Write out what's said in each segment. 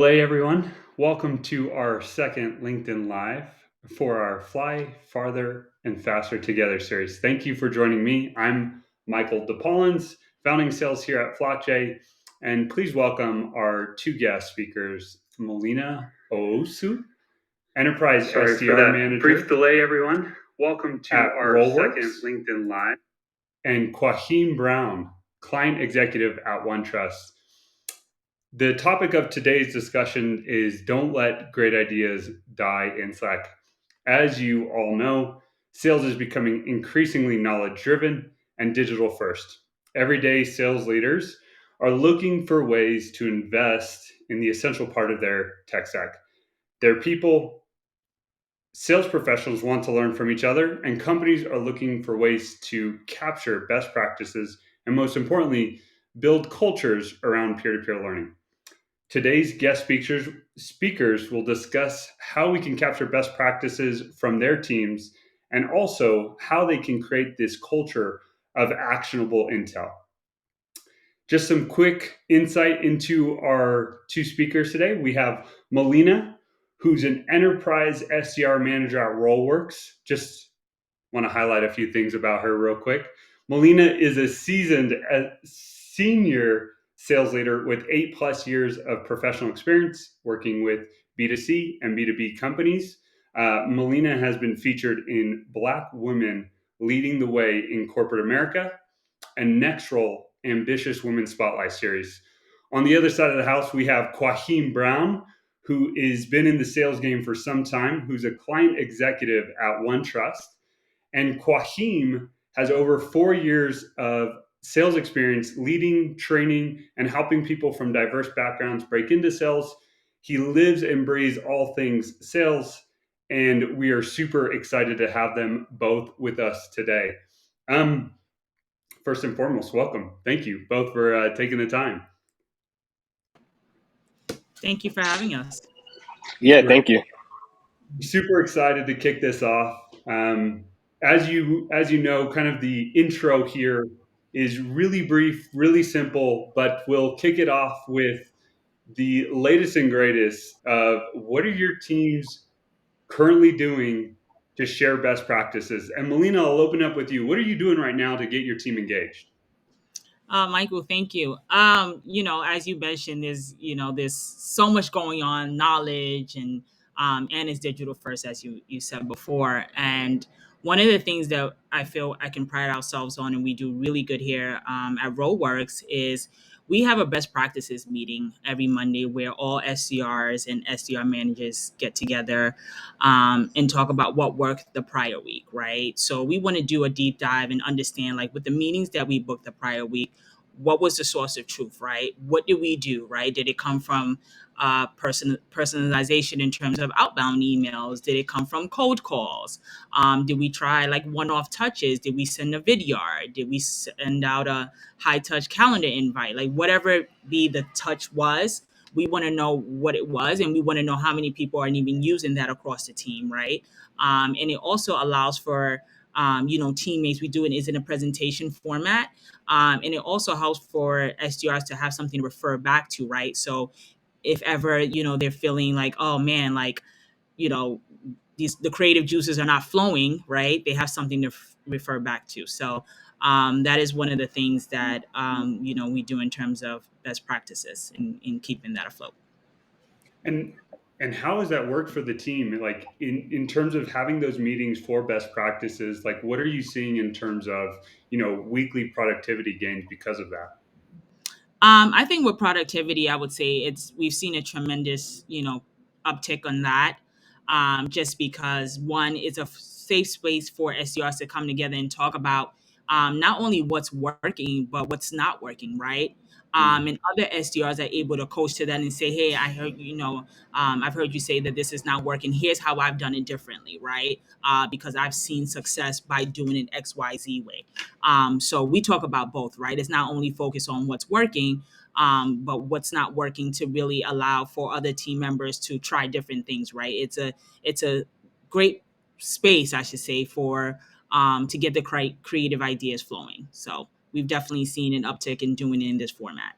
Hey everyone, welcome to our second LinkedIn Live for our Fly Farther and Faster Together series. Thank you for joining me. I'm Michael Depallens, founding sales here at Flockjay, and please welcome our two guest speakers, Melina Owuso, Enterprise Sorry for SDR that Manager brief delay, everyone. Welcome to at our second Rollworks, LinkedIn Live. and Quaheem Brown, Client Executive at OneTrust. The topic of today's discussion is don't let great ideas die in Slack. As you all know, sales is becoming increasingly knowledge driven and digital first. Every day, sales leaders are looking for ways to invest in the essential part of their tech stack. Their people, sales professionals want to learn from each other, and companies are looking for ways to capture best practices and, most importantly, build cultures around peer to peer learning. Today's guest speakers will discuss how we can capture best practices from their teams and also how they can create this culture of actionable intel. Just some quick insight into our two speakers today. We have Melina, who's an enterprise SDR manager at Rollworks. Just want to highlight a few things about her real quick. Melina is a seasoned senior sales leader with 8+ years of professional experience working with B2C and B2B companies. Melina has been featured in Black Women Leading the Way in Corporate America and Next Role Ambitious Women Spotlight Series. On the other side of the house, we have Quaheem Brown, who has been in the sales game for some time, who's a client executive at OneTrust. And Quaheem has over 4 years of sales experience leading, training, and helping people from diverse backgrounds break into sales. He lives and breathes all things sales, and we are super excited to have them both with us today. First and foremost, welcome. Thank you both for taking the time. Thank you for having us. Yeah, thank you. Super excited to kick this off. As you know, kind of the intro here is really brief, really simple, but we'll kick it off with the latest and greatest of what are your teams currently doing to share best practices. And Melina, I'll open up with you. What are you doing right now to get your team engaged? Michael, thank you. As you mentioned, there's so much going on, knowledge and it's digital first, as you said before. And one of the things that I feel I can pride ourselves on, and we do really good here at Rollworks, is we have a best practices meeting every Monday where all SCRs and SDR managers get together and talk about what worked the prior week, right? So we want to do a deep dive and understand, like, with the meetings that we booked the prior week, what was the source of truth, right? What did we do, right? Did it come from personalization in terms of outbound emails? Did it come from cold calls? Did we try like one-off touches? Did we send a video? Did we send out a high-touch calendar invite? Like, whatever be the touch was, we want to know what it was, and we want to know how many people are even using that across the team, right? And it also allows for teammates. We do it is in a presentation format, and it also helps for SDRs to have something to refer back to, right? So if ever they're feeling like, oh man, like, you know the creative juices are not flowing, right, they have something to refer back to. So that is one of the things that we do in terms of best practices in keeping that afloat. And and how has that worked for the team? Like in terms of having those meetings for best practices, like what are you seeing in terms of, weekly productivity gains because of that? I think with productivity, I would say we've seen a tremendous, uptick on that. Just because, one, it's a safe space for SDRs to come together and talk about not only what's working but what's not working, right? And other SDRs are able to coach to that and say, "Hey, I heard I've heard you say that this is not working. Here's how I've done it differently, right? Because I've seen success by doing it XYZ way." So we talk about both, right? It's not only focused on what's working, but what's not working, to really allow for other team members to try different things, right? It's a great space, I should say, for to get the creative ideas flowing. So we've definitely seen an uptick in doing it in this format.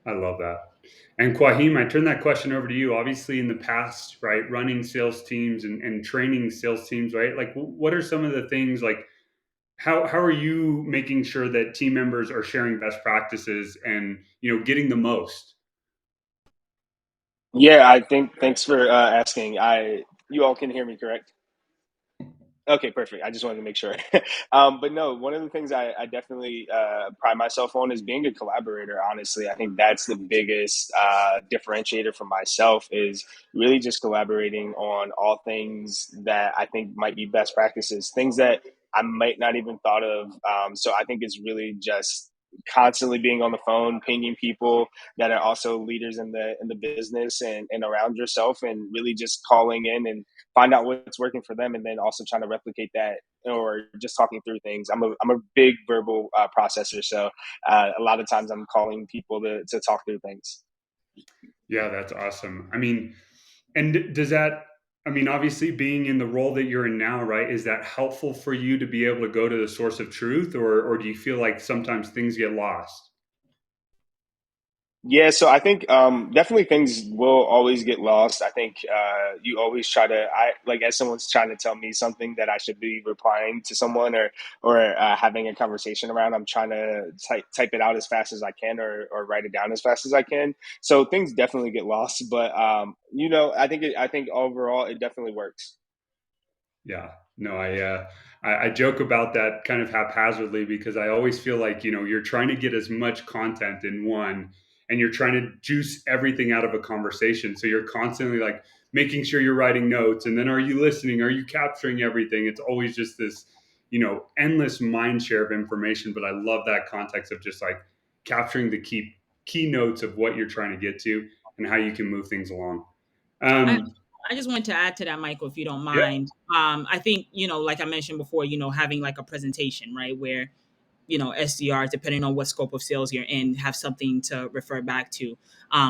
I love that. And Quaheem, I turn that question over to you. Obviously, in the past, right, running sales teams and training sales teams, right? Like, what are some of the things like how are you making sure that team members are sharing best practices and getting the most? Yeah, I think thanks for asking. You all can hear me, correct? Okay, perfect. I just wanted to make sure. But no, one of the things I definitely pride myself on is being a collaborator. Honestly, I think that's the biggest differentiator for myself is really just collaborating on all things that I think might be best practices, things that I might not even thought of. So I think it's really just constantly being on the phone, pinging people that are also leaders in the business and around yourself, and really just calling in and find out what's working for them, and then also trying to replicate that or just talking through things. I'm a big verbal processor, so a lot of times I'm calling people to talk through things. Yeah, that's awesome. I mean, and does that, I mean, obviously being in the role that you're in now, right? Is that helpful for you to be able to go to the source of truth, or do you feel like sometimes things get lost? Yeah, so I think definitely things will always get lost. I think you always try to, I like as someone's trying to tell me something that I should be replying to someone or having a conversation around. I'm trying to type it out as fast as I can or write it down as fast as I can. So things definitely get lost, but I think overall it definitely works. Yeah. No, I joke about that kind of haphazardly because I always feel like, you're trying to get as much content in one and you're trying to juice everything out of a conversation. So you're constantly like making sure you're writing notes, and then are you listening? Are you capturing everything? It's always just this, endless mind share of information. But I love that context of just like capturing the key notes of what you're trying to get to and how you can move things along. I, Um, I just wanted to add to that, Michael, if you don't yeah, mind. I think, like I mentioned before, having like a presentation, right, where SDRs, depending on what scope of sales you're in, have something to refer back to.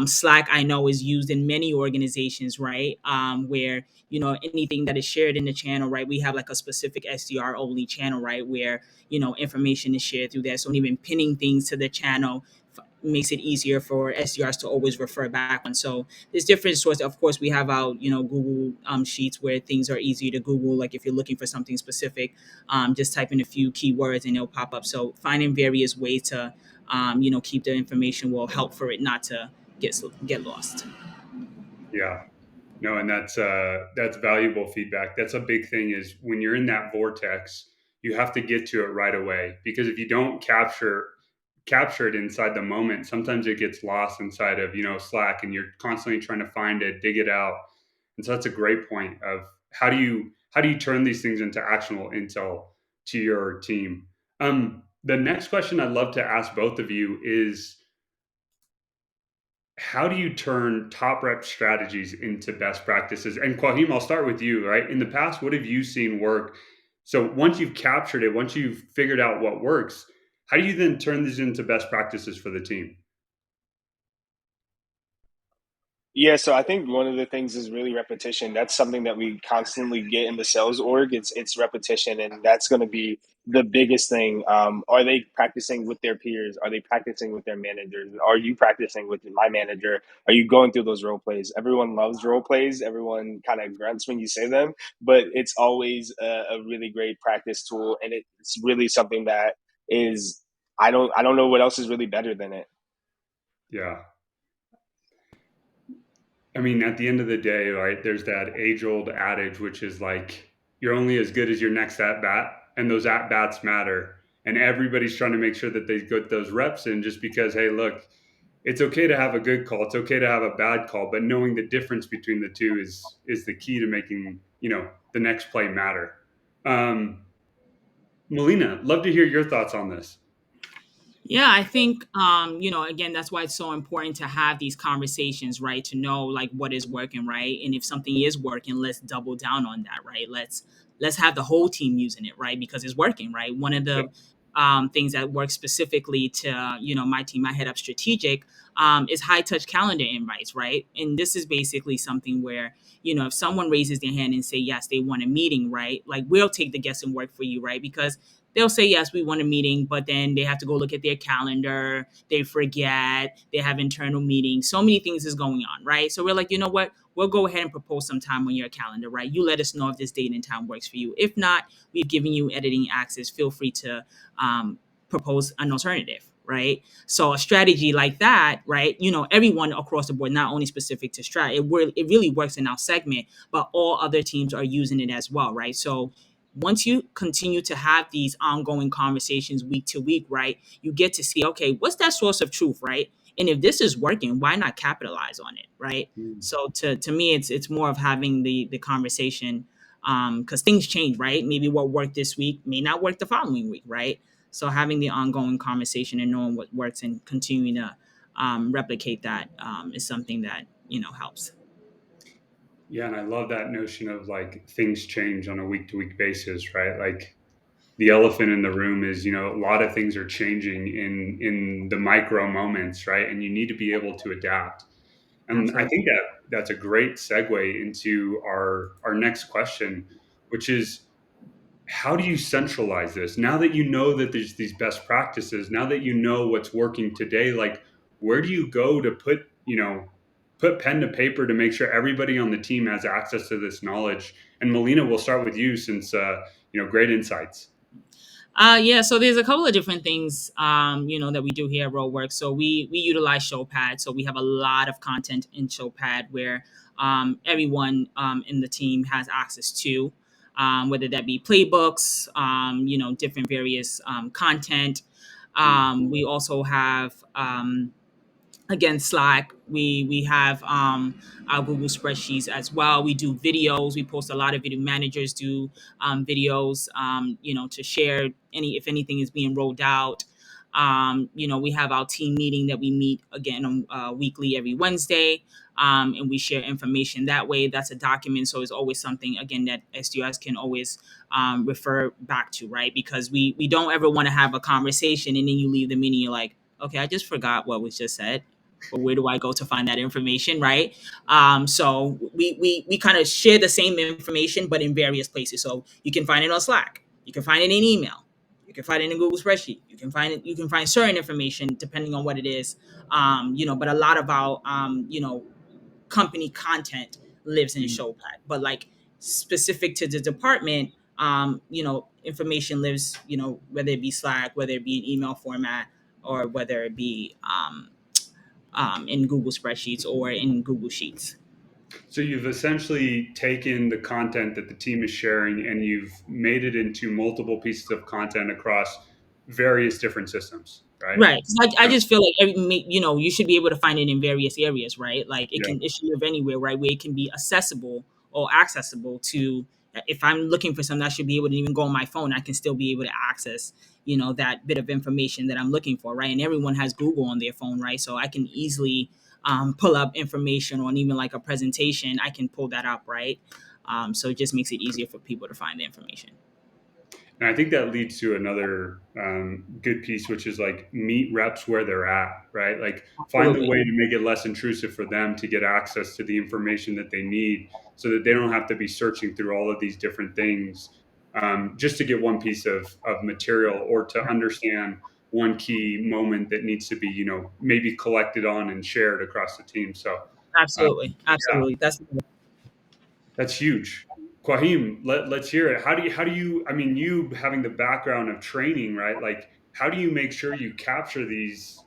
Slack, I know, is used in many organizations, right? Where, anything that is shared in the channel, right? We have like a specific SDR only channel, right? Where, information is shared through that. So even pinning things to the channel makes it easier for SDRs to always refer back on. So there's different sources. Of course, we have our, Google Sheets where things are easy to Google. Like if you're looking for something specific, just type in a few keywords and it'll pop up. So finding various ways to, keep the information will help for it not to get lost. yeah. No, and that's valuable feedback. That's a big thing is when you're in that vortex, you have to get to it right away because if you don't capture it inside the moment, sometimes it gets lost inside of, Slack and you're constantly trying to find it, dig it out. And so that's a great point of how do you turn these things into actionable intel to your team. The next question I'd love to ask both of you is how do you turn top rep strategies into best practices? And Quaheem, I'll start with you, right? In the past, what have you seen work? So once you've captured it, once you've figured out what works, how do you then turn these into best practices for the team? Yeah, so I think one of the things is really repetition. That's something that we constantly get in the sales org. It's repetition, and that's going to be the biggest thing. Are they practicing with their peers? Are they practicing with their managers? Are you practicing with my manager? Are you going through those role plays? Everyone loves role plays. Everyone kind of grunts when you say them, but it's always a really great practice tool, and it's really something that is I don't know what else is really better than it. Yeah. I mean, at the end of the day, right, there's that age old adage, which is like, you're only as good as your next at bat, and those at bats matter. And everybody's trying to make sure that they get those reps in just because, hey, look, it's okay to have a good call. It's okay to have a bad call, but knowing the difference between the two is the key to making, the next play matter. Um, Melina, love to hear your thoughts on this. Yeah, I think again, that's why it's so important to have these conversations, right? To know like what is working, right? And if something is working, let's double down on that, right? Let's have the whole team using it, right? Because it's working, right? One of Yeah, the things that works specifically to my team, I head up strategic, is high touch calendar invites, right? And this is basically something where if someone raises their hand and say yes, they want a meeting, right? Like we'll take the guessing work for you, right? Because they'll say, yes, we want a meeting, but then they have to go look at their calendar. They forget. They have internal meetings. So many things is going on, right? So we're like, you know what? We'll go ahead and propose some time on your calendar, right? You let us know if this date and time works for you. If not, we've given you editing access. Feel free to propose an alternative, right? So a strategy like that, right? Everyone across the board, not only specific to Strat, it really works in our segment, but all other teams are using it as well, right? So once you continue to have these ongoing conversations week to week, right, you get to see, okay, what's that source of truth, right? And if this is working, why not capitalize on it, right? Mm. So to me, it's more of having the conversation, because things change, right? Maybe what worked this week may not work the following week, right? So having the ongoing conversation and knowing what works and continuing to replicate that is something that helps. Yeah, and I love that notion of like things change on a week to week basis, right? Like the elephant in the room is, a lot of things are changing in the micro moments, right? And you need to be able to adapt. And I Absolutely. think that that's a great segue into our next question, which is how do you centralize this now that you know that there's these best practices, now that you know what's working today? Like, where do you go to put pen to paper to make sure everybody on the team has access to this knowledge? And Melina, we'll start with you since great insights. Yeah, so there's a couple of different things, that we do here at Rollworks. So we utilize Showpad. So we have a lot of content in Showpad where everyone in the team has access to, whether that be playbooks, different various content. Mm. We also have again Slack. We have our Google spreadsheets as well. We do videos. We post a lot of video. Managers do videos, to share if anything is being rolled out. We have our team meeting that we meet again weekly every Wednesday, and we share information that way. That's a document, so it's always something again that SDRs can always refer back to, right? Because we don't ever want to have a conversation and then you leave the meeting, you're like, okay, I just forgot what was just said, but where do I go to find that information, right? So we kind of share the same information, but in various places. So you can find it on Slack, you can find it in email, you can find it in Google spreadsheet, you can find certain information depending on what it is. But a lot of our company content lives in Mm. Showpad, but like specific to the department, information lives, whether it be Slack, whether it be in email format, or whether it be in Google spreadsheets or in Google Sheets. So you've essentially taken the content that the team is sharing and you've made it into multiple pieces of content across various different systems, right? Right. 'Cause I Yeah. just feel like you should be able to find it in various areas, right? Like Yeah. it should live anywhere, right? Where it can be accessible or accessible to. If I'm looking for something, I should be able to even go on my phone. I can still be able to access, that bit of information that I'm looking for, right? And everyone has Google on their phone, right? So I can easily pull up information on even like a presentation. I can pull that up, right? So it just makes it easier for people to find the information. And I think that leads to another good piece, which is like meet reps where they're at, right? Like find the Absolutely. way to make it less intrusive for them to get access to the information that they need so that they don't have to be searching through all of these different things just to get one piece of material or to understand one key moment that needs to be, maybe collected on and shared across the team. So, Absolutely. yeah, Absolutely. that's huge. Quaheem, let's hear it. I mean, you having the background of training, right? Like, how do you make sure you capture these,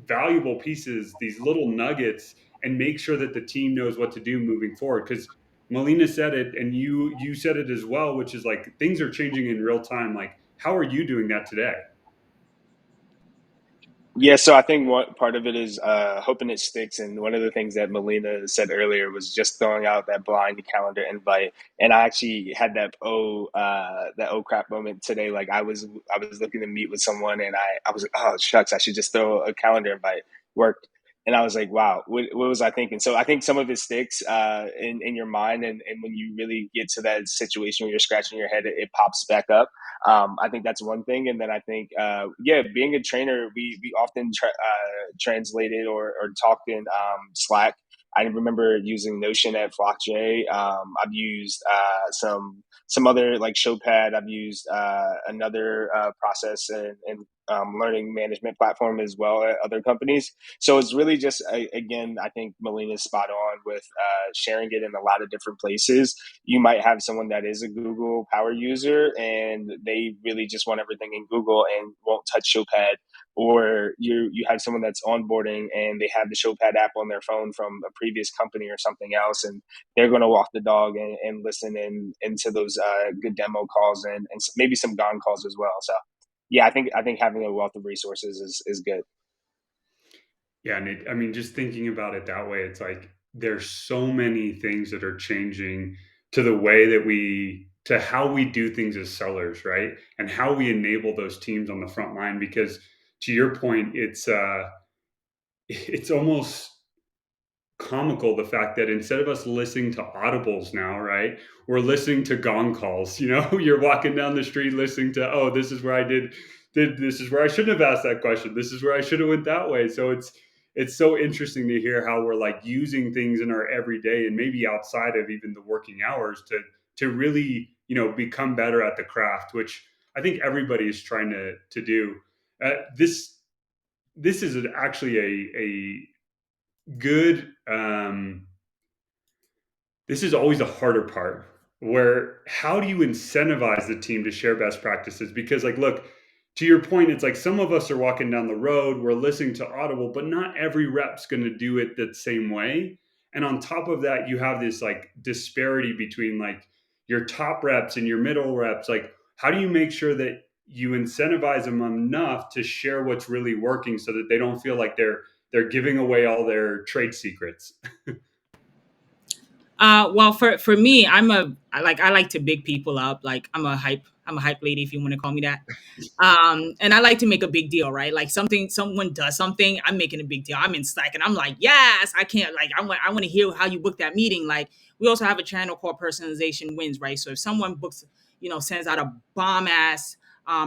valuable pieces, these little nuggets, and make sure that the team knows what to do moving forward? Because Melina said it, and you said it as well, which is like things are changing in real time. Like, how are you doing that today? Yeah, so I think what part of it is hoping it sticks. And one of the things that Melina said earlier was just throwing out that blind calendar invite. And I actually had that oh crap moment today. Like I was looking to meet with someone, and I was like, oh shucks, I should just throw a calendar invite. Worked. And I was like, wow, what was I thinking? So I think some of it sticks in your mind, and when you really get to that situation where you're scratching your head, it pops back up. I think that's one thing, and then I think, yeah, being a trainer, we often translated or talked in Slack. I remember using Notion at Flockjay. I've used some other like Showpad. I've used another process and learning management platform as well at other companies. So it's really just, again, I think Melina's spot on with sharing it in a lot of different places. You might have someone that is a Google Power user and they really just want everything in Google and won't touch Showpad, or you have someone that's onboarding and they have the Showpad app on their phone from a previous company or something else, and they're going to walk the dog and listen into those good demo calls and maybe some gone calls as well. So yeah, I think having a wealth of resources is good. Yeah, and I mean, just thinking about it that way, it's like there's so many things that are changing to the way that to how we do things as sellers, right? And how we enable those teams on the front line. Because to your point, it's almost comical the fact that instead of us listening to audibles now, right, we're listening to gong calls. You're walking down the street listening to, oh, this is where I did this is where I shouldn't have asked that question, this is where I should have went that way. So it's so interesting to hear how we're like using things in our everyday and maybe outside of even the working hours to really become better at the craft, which I think everybody is trying to do. This is actually a good this is always the harder part, where how do you incentivize the team to share best practices? Because like, look, to your point, it's like some of us are walking down the road, we're listening to audible, but not every rep's going to do it the same way. And on top of that, you have this like disparity between like your top reps and your middle reps. Like, how do you make sure that you incentivize them enough to share what's really working so that they don't feel like they're giving away all their trade secrets? Well, for me, I like to big people up. Like I'm a hype lady, if you want to call me that. And I like to make a big deal, right? Like someone does something, I'm making a big deal. I'm in Slack and I'm like, yes, I can't, like, I want to hear how you booked that meeting. Like, we also have a channel called Personalization Wins, right? So if someone books, sends out a bomb ass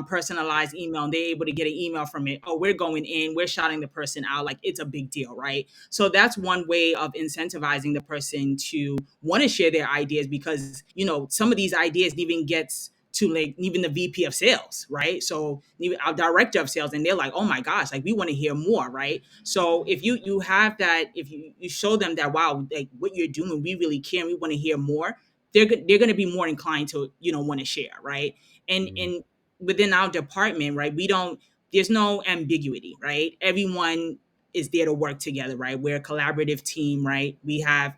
personalized email and they're able to get an email from it, oh, we're going in, we're shouting the person out, like it's a big deal, right? So that's one way of incentivizing the person to want to share their ideas, because some of these ideas even gets to like even the VP of sales, right? So even our director of sales, and they're like, oh my gosh, like we want to hear more, right? So if you have that, if you show them that, wow, like what you're doing, we really care, and we want to hear more, they're going to be more inclined to want to share, right? And within our department, right, we don't, there's no ambiguity, right? Everyone is there to work together, right? We're a collaborative team, right? We have,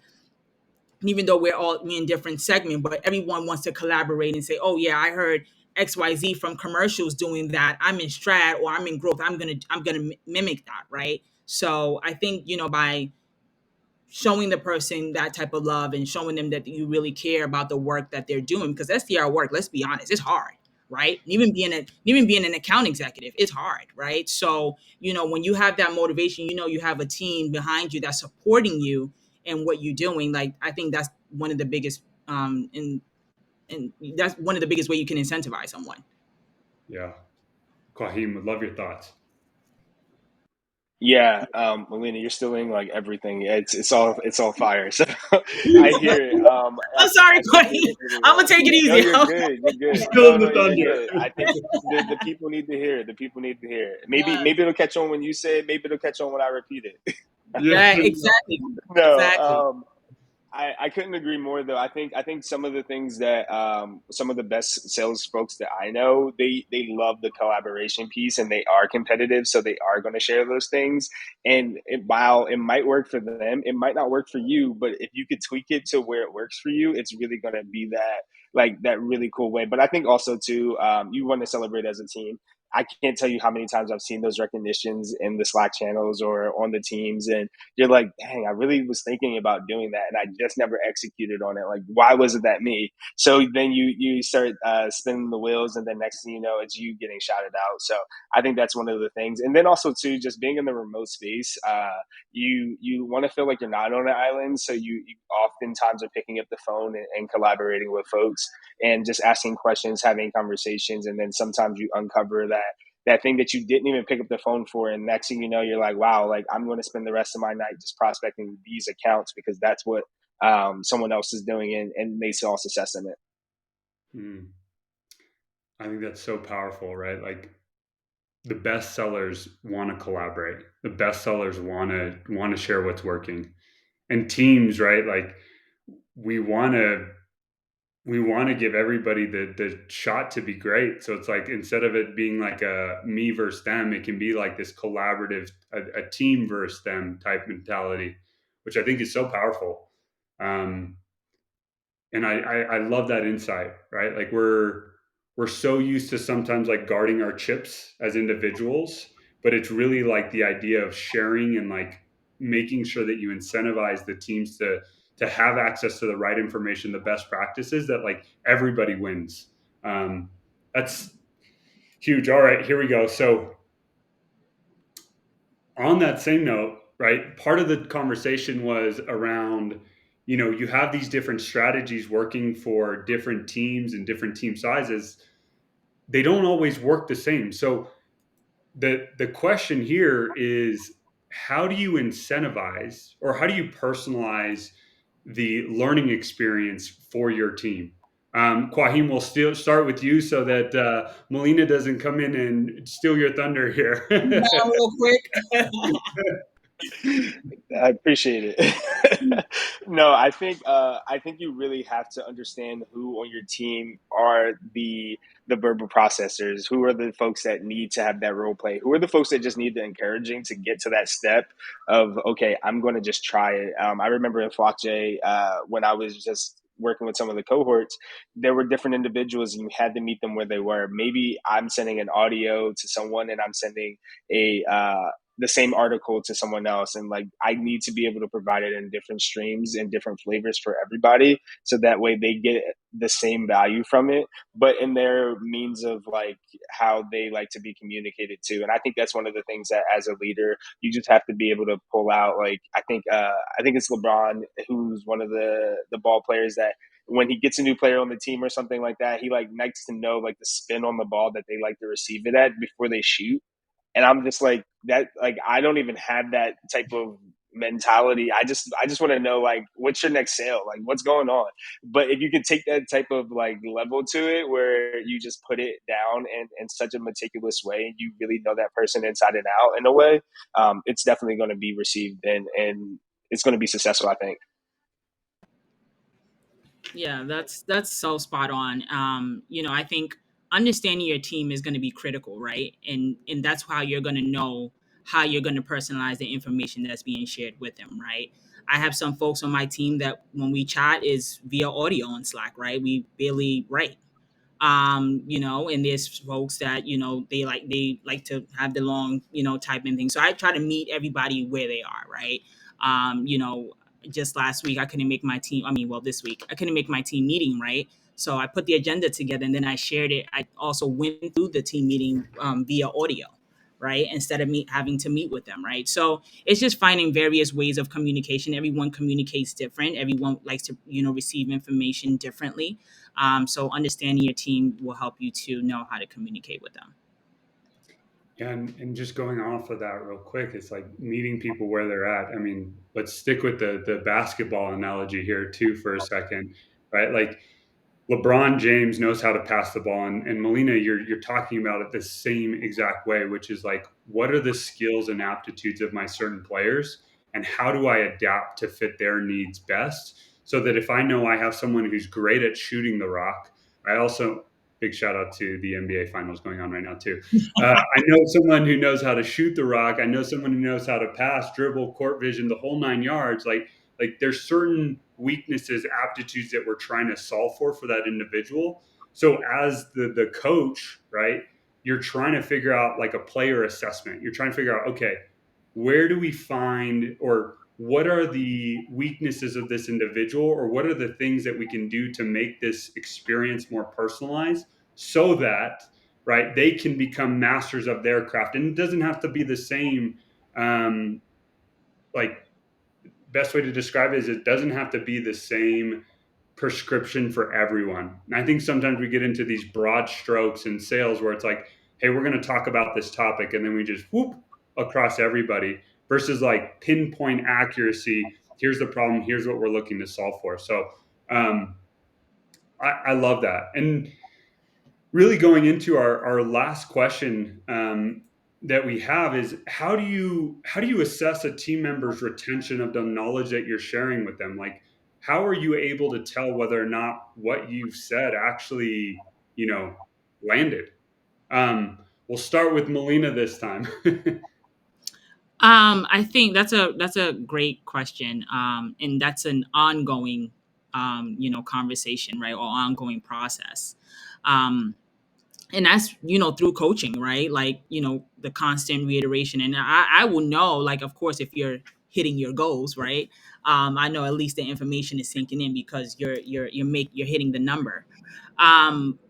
even though we're in different segments, but everyone wants to collaborate and say, oh yeah, I heard XYZ from commercials doing that. I'm in strat or I'm in growth. I'm gonna mimic that, right? So I think, by showing the person that type of love and showing them that you really care about the work that they're doing, because SDR work, let's be honest, it's hard, right? Even being an account executive, it's hard, right? So when you have that motivation, you have a team behind you that's supporting you in what you're doing. Like, I think that's one of the biggest and that's one of the biggest way you can incentivize someone. Yeah. Quaheem, would love your thoughts. Yeah, Melina, you're stealing like everything. It's all fire. So I hear it. I'm sorry, I think you Quay. hit it I'm gonna well. take it No, easy. you're good. You're good. Still No, in no, the you're thunder. good. I think the people need to hear it. The people need to hear it. Maybe Yes. maybe it'll catch on when you say it. Maybe it'll catch on when I repeat it. Yeah. Right, exactly. No, Exactly. I couldn't agree more though. I think some of the things that some of the best sales folks that I know, they love the collaboration piece and they are competitive, so they are going to share those things. And while it might work for them, it might not work for you. But if you could tweak it to where it works for you, it's really going to be that really cool way. But I think also too, you want to celebrate as a team. I can't tell you how many times I've seen those recognitions in the Slack channels or on the teams, and you're like, dang, I really was thinking about doing that and I just never executed on it. Like, why wasn't that me? So then you start spinning the wheels, and then next thing you know, it's you getting shouted out. So I think that's one of the things. And then also too, just being in the remote space, you want to feel like you're not on an island. So you oftentimes are picking up the phone and collaborating with folks and just asking questions, having conversations, and then sometimes you uncover that that thing that you didn't even pick up the phone for, and next thing you know, you're like, wow, like I'm going to spend the rest of my night just prospecting these accounts because that's what someone else is doing, and they saw success in it. Mm. I think that's so powerful, right? Like the best sellers want to collaborate. The best sellers want to share what's working. And teams, right? Like we want to we want to give everybody the shot to be great. So it's like instead of it being like a me versus them, it can be like this collaborative, a team versus them type mentality, which I think is so powerful. Um, and I love that insight, right? Like we're so used to sometimes like guarding our chips as individuals, but it's really like the idea of sharing and like making sure that you incentivize the teams to have access to the right information, the best practices that like everybody wins. That's huge. All right, here we go. So on that same note, right, part of the conversation was around, you have these different strategies working for different teams and different team sizes. They don't always work the same. So the question here is, how do you incentivize or how do you personalize the learning experience for your team? Quaheem, we'll still start with you so that Melina doesn't come in and steal your thunder here. Real quick. I appreciate it. No, I think you really have to understand who on your team are the verbal processors, who are the folks that need to have that role play, who are the folks that just need the encouraging to get to that step of okay, I'm going to just try it. I remember in Flockjay, when I was just working with some of the cohorts, there were different individuals and you had to meet them where they were. Maybe I'm sending an audio to someone and I'm sending a the same article to someone else, and like I need to be able to provide it in different streams and different flavors for everybody so that way they get the same value from it, but in their means of like how they like to be communicated to. And I think that's one of the things that as a leader you just have to be able to pull out. Like I think it's LeBron who's one of the ball players that when he gets a new player on the team or something like that, he like likes to know like the spin on the ball that they like to receive it at before they shoot. And I'm just like that. Like I don't even have that type of mentality. I just want to know like what's your next sale, like what's going on. But if you can take that type of like level to it, where you just put it down in such a meticulous way, and you really know that person inside and out in a way, it's definitely going to be received and it's going to be successful, I think. Yeah, that's so spot on. I think understanding your team is going to be critical, right? And that's how you're going to know how you're going to personalize the information that's being shared with them, right? I have some folks on my team that when we chat is via audio on Slack, right? We barely write. And there's folks that they like to have the long typing thing. So I try to meet everybody where they are, right? um you know just last week I couldn't make my team, well, this week I couldn't make my team meeting, right? So I put the agenda together and then I shared it. I also went through the team meeting via audio, right, instead of me having to meet with them, right? So it's just finding various ways of communication. Everyone communicates different. Everyone likes to receive information differently. So understanding your team will help you to know how to communicate with them. Yeah, and just going off of that real quick, it's like meeting people where they're at. I mean, let's stick with the basketball analogy here too for a second, right? Like LeBron James knows how to pass the ball, and Melina, you're talking about it the same exact way, which is like, what are the skills and aptitudes of my certain players, and how do I adapt to fit their needs best, so that if I know I have someone who's great at shooting the rock, I also big shout out to the NBA Finals going on right now too. I know someone who knows how to shoot the rock. I know someone who knows how to pass, dribble, court vision, the whole 9 yards. Like there's certain weaknesses, aptitudes that we're trying to solve for that individual. So as the coach, right, you're trying to figure out like a player assessment. You're trying to figure out, okay, where do we find, or what are the weaknesses of this individual, or what are the things that we can do to make this experience more personalized so that, right, they can become masters of their craft. And it doesn't have to be the same, like best way to describe it is it doesn't have to be the same prescription for everyone. And I think sometimes we get into these broad strokes in sales where it's like, hey, we're going to talk about this topic, and then we just whoop across everybody, versus like pinpoint accuracy. Here's the problem. Here's what we're looking to solve for. So um, I love that. And really going into our last question that we have is, how do you assess a team member's retention of the knowledge that you're sharing with them? Like, how are you able to tell whether or not what you've said actually, landed? We'll start with Melina this time. I think that's a great question, and that's an ongoing, conversation, right, or ongoing process, um, and that's through coaching, right? Like the constant reiteration, and I will know, like, of course, if you're hitting your goals, right? I know at least the information is sinking in because you're hitting the number,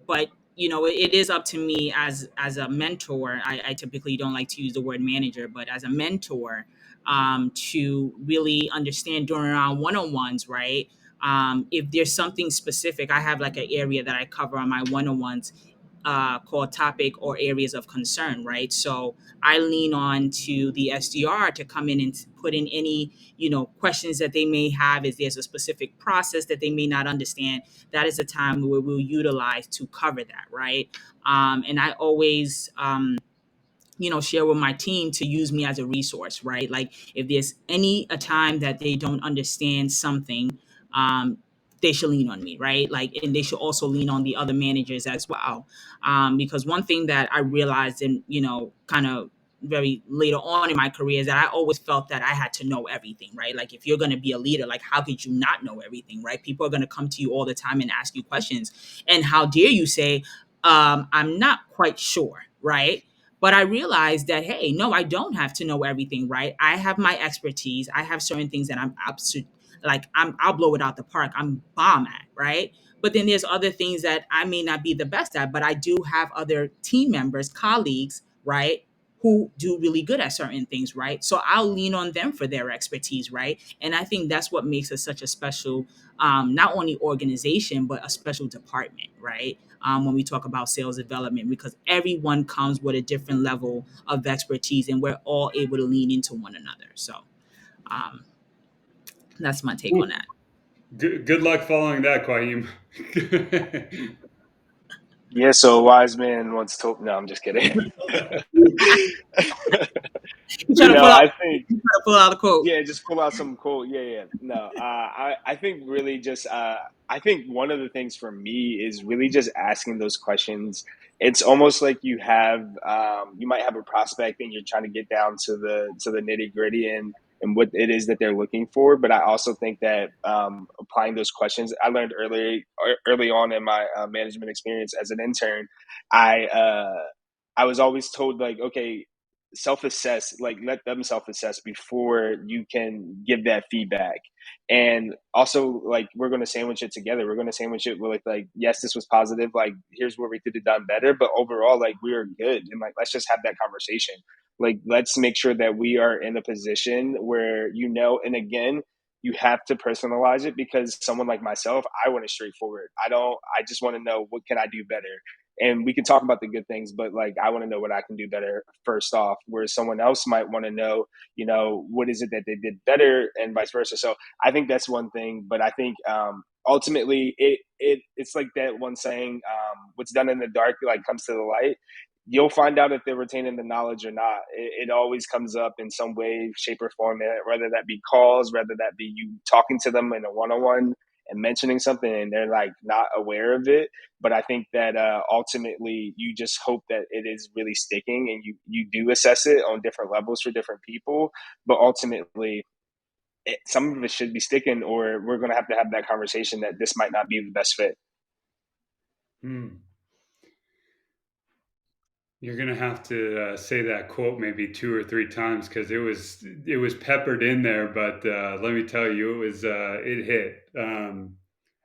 but it is up to me as a mentor. I typically don't like to use the word manager, but as a mentor, to really understand during our one-on-ones, right? If there's something specific, I have like an area that I cover on my one-on-ones, called topic or areas of concern, right? So I lean on to the SDR to come in and put in any, questions that they may have. If there's a specific process that they may not understand, that is a time where we'll utilize to cover that, right? And I always, share with my team to use me as a resource, right? Like if there's any a time that they don't understand something, um, they should lean on me, right? Like, and they should also lean on the other managers as well, because one thing that I realized, in kind of very later on in my career, is that I always felt that I had to know everything, right? Like if you're going to be a leader, like how could you not know everything, right? People are going to come to you all the time and ask you questions, and how dare you say, I'm not quite sure, right? But I realized that, hey, no, I don't have to know everything, right? I have my expertise. I have certain things that I'm absolute, like I'll blow it out the park. I'm bomb at, right? But then there's other things that I may not be the best at, but I do have other team members, colleagues, right, who do really good at certain things, right? So I'll lean on them for their expertise, right? And I think that's what makes us such a special, not only organization, but a special department, right? When we talk about sales development, because everyone comes with a different level of expertise, and we're all able to lean into one another. So um, that's my take on Ooh, that. good luck following that, Quaheem. Yeah, so a wise man once told. No, I'm just kidding. You try But to no, pull out, I think you try to pull out a quote. yeah, just pull out some cool. Yeah, yeah. No, I think really just I think one of the things for me is really just asking those questions. It's almost like you might have a prospect and you're trying to get down to the nitty gritty and what it is that they're looking for. But I also think that applying those questions, I learned early on in my management experience as an intern. I uh, I was always told, like, okay, self-assess, like let them self-assess before you can give that feedback. And also, like, we're going to sandwich it together. We're going to sandwich it with like, yes, this was positive, like here's where we could have done better, but overall, like, we are good, and like let's just have that conversation. Like, let's make sure that we are in a position where, and again, you have to personalize it, because someone like myself, I want it straightforward. I just want to know, what can I do better? And we can talk about the good things, but like, I want to know what I can do better first off, whereas someone else might want to know, what is it that they did better, and vice versa. So I think that's one thing. But I think ultimately, it's like that one saying, what's done in the dark like comes to the light. You'll find out if they're retaining the knowledge or not. It always comes up in some way, shape, or form, whether that be calls, whether that be you talking to them in a one-on-one and mentioning something and they're like not aware of it. But I think that ultimately, you just hope that it is really sticking, and you do assess it on different levels for different people. But ultimately, some of it should be sticking, or we're going to have that conversation that this might not be the best fit. Hmm. You're gonna have to say that quote maybe two or three times, because it was peppered in there. But let me tell you, it hit. And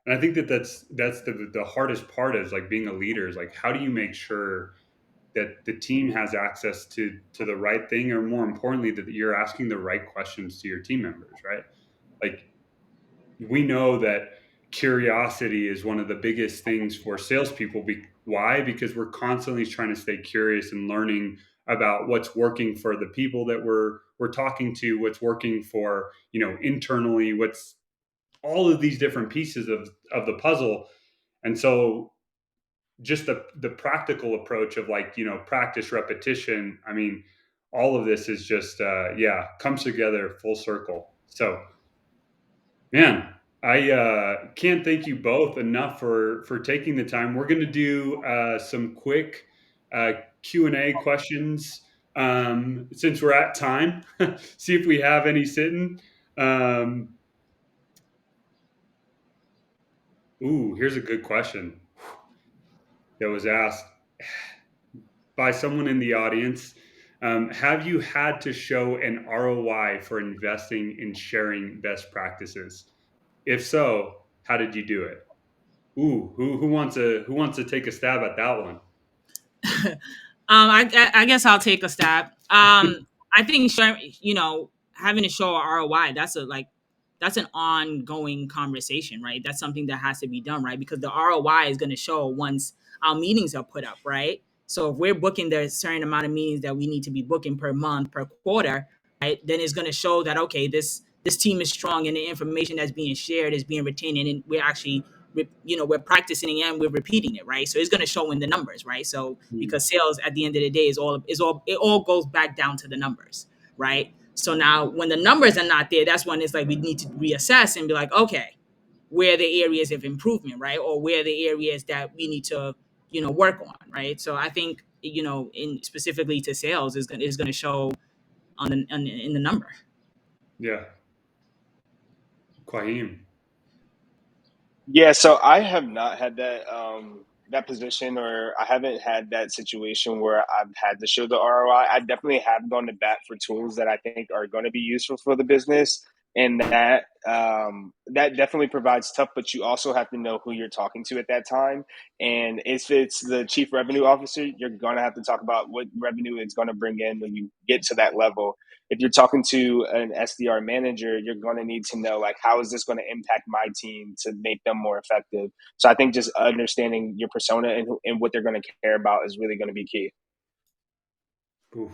I think that's the hardest part, is like being a leader, is like, how do you make sure that the team has access to the right thing, or more importantly, that you're asking the right questions to your team members, right? Like, we know that curiosity is one of the biggest things for salespeople. Why? Because we're constantly trying to stay curious and learning about what's working for the people that we're talking to, what's working for, internally, what's all of these different pieces of the puzzle. And so just the practical approach of, like, practice, repetition. I mean, all of this is just comes together full circle. So, man, I can't thank you both enough for taking the time. We're going to do some quick Q&A questions, since we're at time. See if we have any sitting. Here's a good question that was asked by someone in the audience. Have you had to show an ROI for investing in sharing best practices? If so, how did you do it? Who wants to take a stab at that one? I guess I'll take a stab. I think having to show a ROI, that's an ongoing conversation, right? That's something that has to be done, right? Because the ROI is going to show once our meetings are put up, right? So if we're booking the certain amount of meetings that we need to be booking per month, per quarter, right, then it's going to show that, okay, this team is strong and the information that's being shared is being retained, and we're actually we're practicing and we're repeating it, right? So it's going to show in the numbers, right? So because sales at the end of the day it all goes back down to the numbers, right? So now when the numbers are not there, that's when it's like we need to reassess and be like, okay, where are the areas of improvement, right? Or where are the areas that we need to work on, right? So I think in specifically to sales is going to show in the number. Yeah. Quaheem. Yeah, so I have not had that position, or I haven't had that situation where I've had to show the ROI. I definitely have gone to bat for tools that I think are going to be useful for the business, and that definitely provides tough. But you also have to know who you're talking to at that time, and if it's the chief revenue officer, you're going to have to talk about what revenue it's going to bring in when you get to that level. If you're talking to an SDR manager, you're going to need to know, like, how is this going to impact my team to make them more effective? So I think just understanding your persona and what they're going to care about is really going to be key. Oof.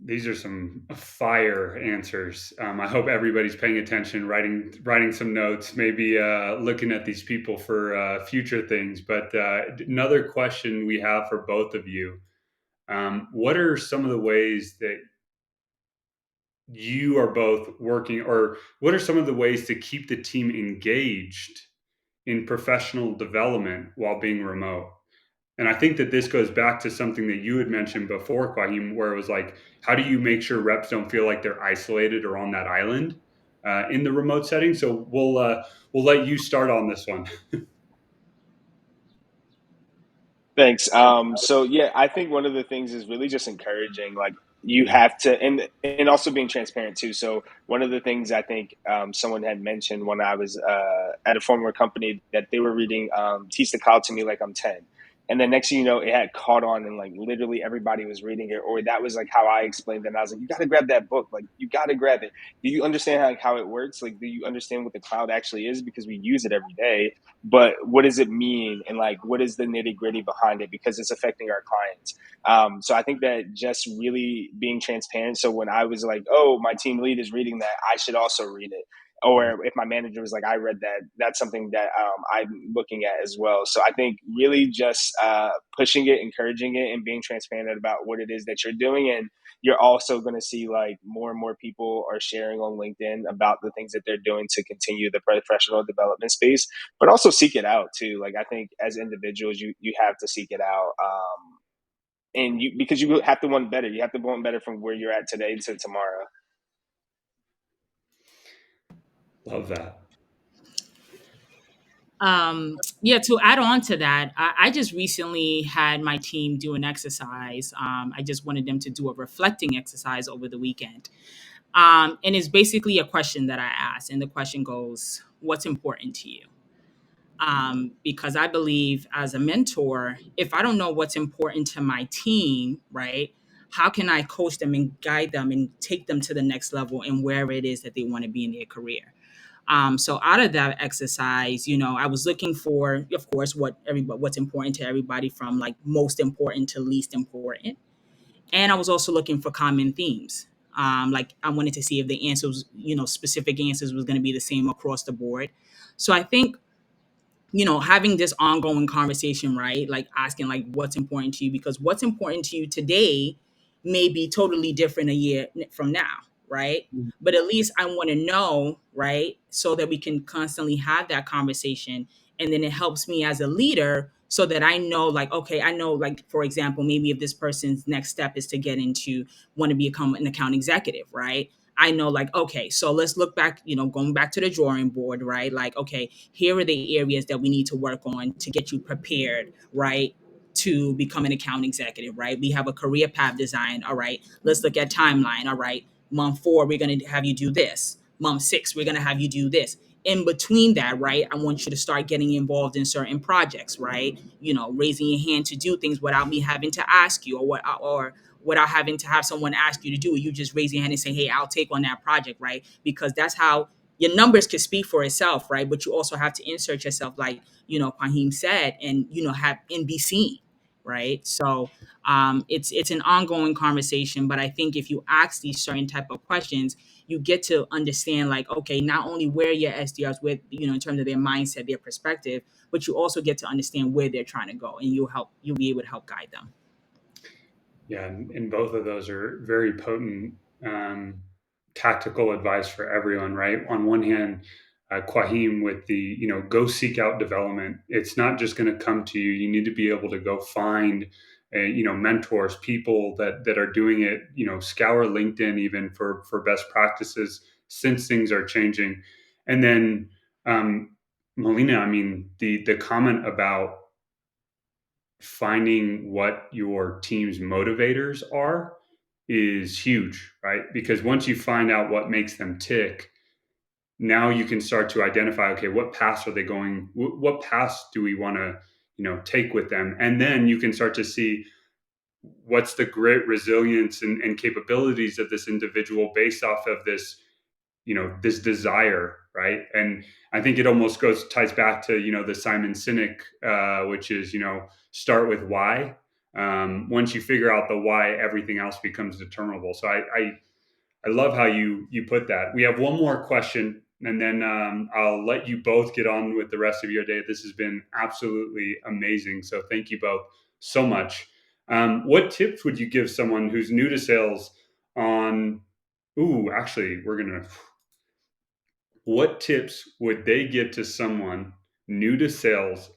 These are some fire answers. I hope everybody's paying attention, writing some notes, maybe looking at these people for future things. But another question we have for both of you: what are some of the ways that you are both working, or what are some of the ways to keep the team engaged in professional development while being remote? And I think that this goes back to something that you had mentioned before, Quaheem, where it was like, how do you make sure reps don't feel like they're isolated or on that island in the remote setting? So we'll let you start on this one. Thanks. So yeah, I think one of the things is really just encouraging. Like, you have to, and also being transparent too. So one of the things I think someone had mentioned when I was at a former company, that they were reading "Teach the Cloud" to me like I'm 10. And then next thing you know, it had caught on, and like literally everybody was reading it, or that was like how I explained it. And I was like, you got to grab that book. Like, you got to grab it. Do you understand how it works? Like, do you understand what the cloud actually is? Because we use it every day, but what does it mean, and like what is the nitty gritty behind it, because it's affecting our clients. So I think that just really being transparent, so when I was like, oh, my team lead is reading that, I should also read it. Or if my manager was like, I read that, that's something that I'm looking at as well. So I think really just pushing it, encouraging it, and being transparent about what it is that you're doing. And you're also going to see like more and more people are sharing on LinkedIn about the things that they're doing to continue the professional development space, but also seek it out too. Like, I think as individuals, you have to seek it out. And because you have to want better. You have to want better from where you're at today to tomorrow. Love that. Yeah, to add on to that, I just recently had my team do an exercise. I just wanted them to do a reflecting exercise over the weekend. And it's basically a question that I asked. And the question goes, what's important to you? Because I believe as a mentor, if I don't know what's important to my team, right, how can I coach them and guide them and take them to the next level and wherever it is that they want to be in their career? So out of that exercise, I was looking for, of course, what's important to everybody, from like most important to least important. And I was also looking for common themes. Like I wanted to see if the answers, specific answers, was going to be the same across the board. So I think, having this ongoing conversation, right? Like asking like what's important to you, because what's important to you today may be totally different a year from now, right? But at least I want to know, right? So that we can constantly have that conversation. And then it helps me as a leader so that I know, like, okay, I know, like, for example, maybe if this person's next step is to get into, want to become an account executive, right? I know, like, okay, so let's look back, going back to the drawing board, right? Like, okay, here are the areas that we need to work on to get you prepared, right? To become an account executive, right? We have a career path design. All right. Let's look at timeline. All right. Month 4, we're going to have you do this. Month 6, we're going to have you do this. In between that, right, I want you to start getting involved in certain projects, right? Raising your hand to do things without me having to ask you, or without having to have someone ask you to do it. You just raise your hand and say, hey, I'll take on that project, right? Because that's how your numbers can speak for itself, right? But you also have to insert yourself, like, Quaheem said, and, have and be seen, right? So it's an ongoing conversation, but I think if you ask these certain type of questions, you get to understand, like, okay, not only where your SDRs with, in terms of their mindset, their perspective, but you also get to understand where they're trying to go, and you'll be able to help guide them. Yeah, and both of those are very potent tactical advice for everyone, right? On one hand, Quaheem with the, go seek out development. It's not just going to come to you. You need to be able to go find, mentors, people that are doing it. Scour LinkedIn even for best practices, since things are changing. And then Melina, I mean, the comment about finding what your team's motivators are is huge, right? Because once you find out what makes them tick, now you can start to identify, okay, what paths are they going? What paths do we want to, take with them? And then you can start to see what's the grit, resilience, and capabilities of this individual based off of this, this desire, right? And I think it almost ties back to, the Simon Sinek, which is, start with why. Once you figure out the why, everything else becomes determinable. So I love how you put that. We have one more question, and then I'll let you both get on with the rest of your day. This has been absolutely amazing. So thank you both so much. What tips would you give someone who's new to sales on? Ooh, actually, what tips would they give to someone new to sales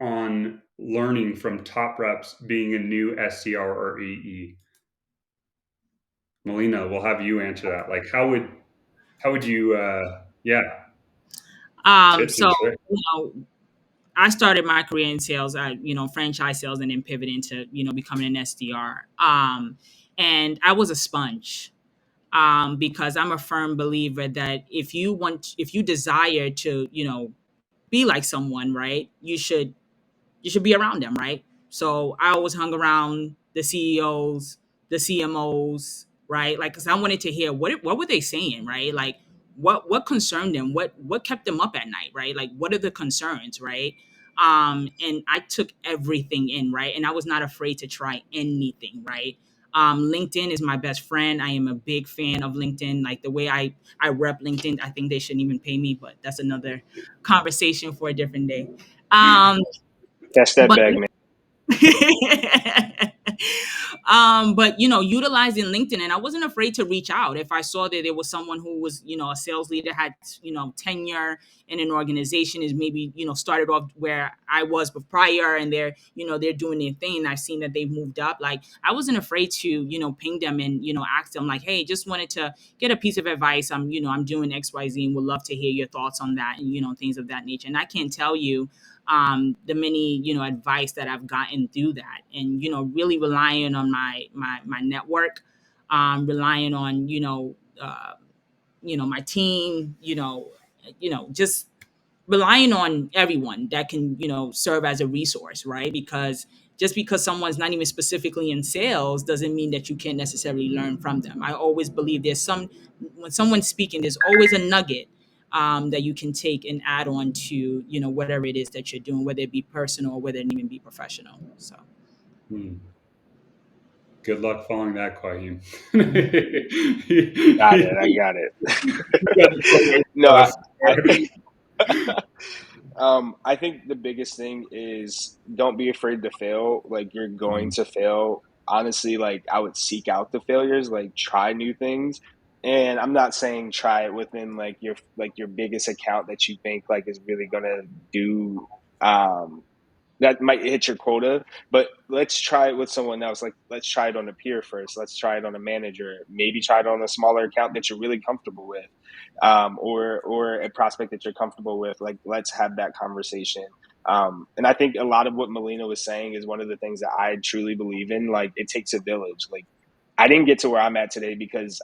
on learning from top reps being a new SDR or EE? Melina, we'll have you answer that. Like, how would you? Yeah, tips and So, tricks. I started my career in sales, franchise sales, and then pivoted into, becoming an SDR. And I was a sponge, because I'm a firm believer that if you desire to, be like someone, right, you should be around them, right? So I always hung around the CEOs, the CMOs, right? Like, because I wanted to hear what were they saying, right? Like, what concerned them, what kept them up at night, right? Like, what are the concerns, right? And I took everything in, right? And I was not afraid to try anything, right? LinkedIn is my best friend. I am a big fan of LinkedIn. Like the way I rep LinkedIn, I think they shouldn't even pay me, but that's another conversation for a different day. Um, That's that but bag, man. but utilizing LinkedIn, and I wasn't afraid to reach out if I saw that there was someone who was, a sales leader, had, tenure in an organization, is maybe, started off where I was prior, and they're doing their thing, and I've seen that they've moved up. Like, I wasn't afraid to, ping them and, ask them, like, hey, just wanted to get a piece of advice. I'm doing XYZ and would love to hear your thoughts on that, and, things of that nature. And I can't tell you the many, advice that I've gotten through that, and, really relying on my network, relying on, my team, just relying on everyone that can, serve as a resource, right? Because just because someone's not even specifically in sales doesn't mean that you can't necessarily learn from them. I always believe when someone's speaking, there's always a nugget that you can take and add on to, whatever it is that you're doing, whether it be personal or whether it even be professional. So Good luck following that, Quaheem. Got it. I got it. You got the floor No, for I us. I think the biggest thing is don't be afraid to fail. Like you're going Mhm. to fail. Honestly, like I would seek out the failures, like try new things. And I'm not saying try it within like your biggest account that you think like is really gonna do that might hit your quota, but let's try it with someone else. Like let's try it on a peer first. Let's try it on a manager. Maybe try it on a smaller account that you're really comfortable with, or a prospect that you're comfortable with. Like let's have that conversation. And I think a lot of what Melina was saying is one of the things that I truly believe in. Like it takes a village. Like I didn't get to where I'm at today because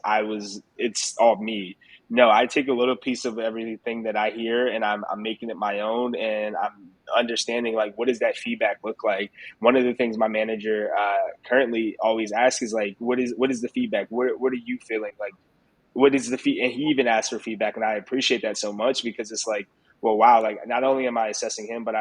it's all me. No, I take a little piece of everything that I hear and I'm making it my own, and I'm understanding like what does that feedback look like. One of the things my manager currently always asks is like what is the feedback, what are you feeling like, what is the feed, and he even asked for feedback, and I appreciate that so much because it's like, well, wow, like not only am I assessing him, but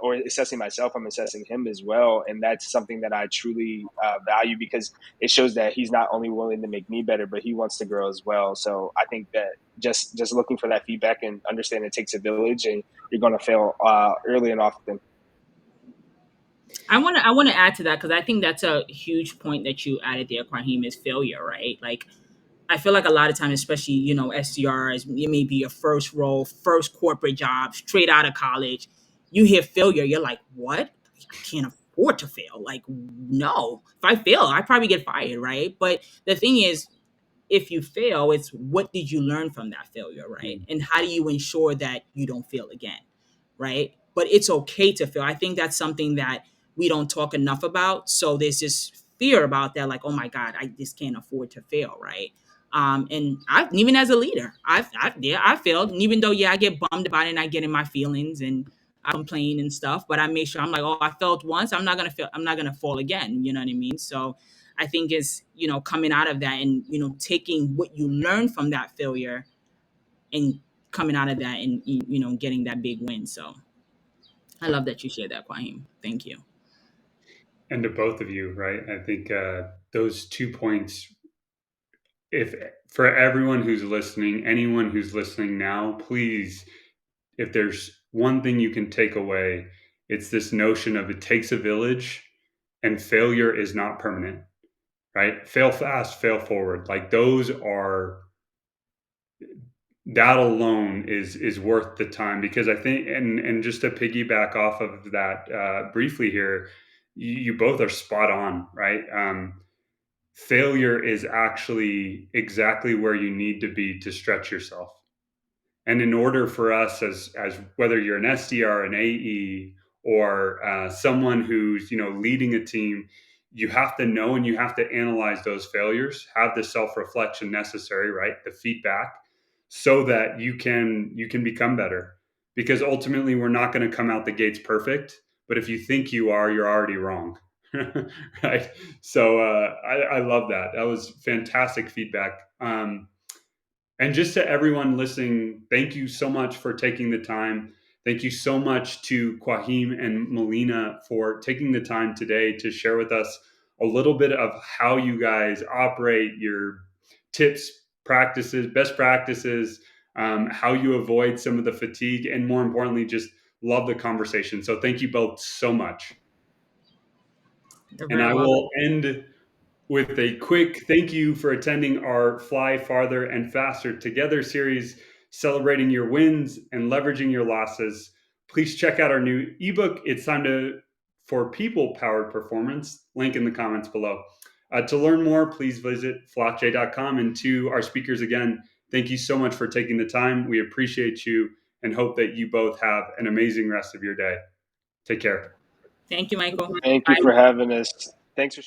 or assessing myself, I'm assessing him as well, and that's something that I truly value because it shows that he's not only willing to make me better, but he wants to grow as well. So I think that just looking for that feedback and understanding it takes a village, and you're going to fail early and often. I want to add to that because I think that's a huge point that you added there, Quaheem, is failure, right? Like I feel like a lot of times, especially, SDRs, it may be your first role, first corporate job, straight out of college. You hear failure, you're like, what? I can't afford to fail. Like, no. If I fail, I probably get fired, right? But the thing is, if you fail, it's what did you learn from that failure, right? And how do you ensure that you don't fail again, right? But it's okay to fail. I think that's something that we don't talk enough about. So there's this fear about that, like, oh my God, I just can't afford to fail, right? And I, even as a leader, I failed, and even though I get bummed about it and I get in my feelings and I complain and stuff, but I make sure I'm like, oh, I failed once, I'm not gonna fail, I'm not gonna fall again. You know what I mean? So I think is, coming out of that and, taking what you learned from that failure and coming out of that and, getting that big win. So I love that you shared that, Quaheem. Thank you. And to both of you, right? I think those 2 points, if for everyone who's listening, anyone who's listening now, please, if there's one thing you can take away, it's this notion of it takes a village and failure is not permanent, right? Fail fast, fail forward. Like those are, that alone is worth the time, because I think, and just to piggyback off of that briefly here, you both are spot on, right? Failure is actually exactly where you need to be to stretch yourself. And in order for us, as whether you're an SDR, an AE, or someone who's leading a team, you have to know and you have to analyze those failures, have the self reflection necessary, right? The feedback, so that you can become better. Because ultimately, we're not going to come out the gates perfect. But if you think you are, you're already wrong, right? So I love that. That was fantastic feedback. And just to everyone listening, thank you so much for taking the time. Thank you so much to Quaheem and Melina for taking the time today to share with us a little bit of how you guys operate, your tips, practices, best practices, how you avoid some of the fatigue, and more importantly, just love the conversation. So thank you both so much. You're And very I welcome. will end with a quick thank you for attending our Fly Farther and Faster Together series, celebrating your wins and leveraging your losses. Please check out our new ebook, It's Time for People Powered Performance, link in the comments below. To learn more, please visit flockjay.com. And to our speakers again, thank you so much for taking the time. We appreciate you and hope that you both have an amazing rest of your day. Take care. Thank you, Michael. Thank you Bye. for having us. Thanks for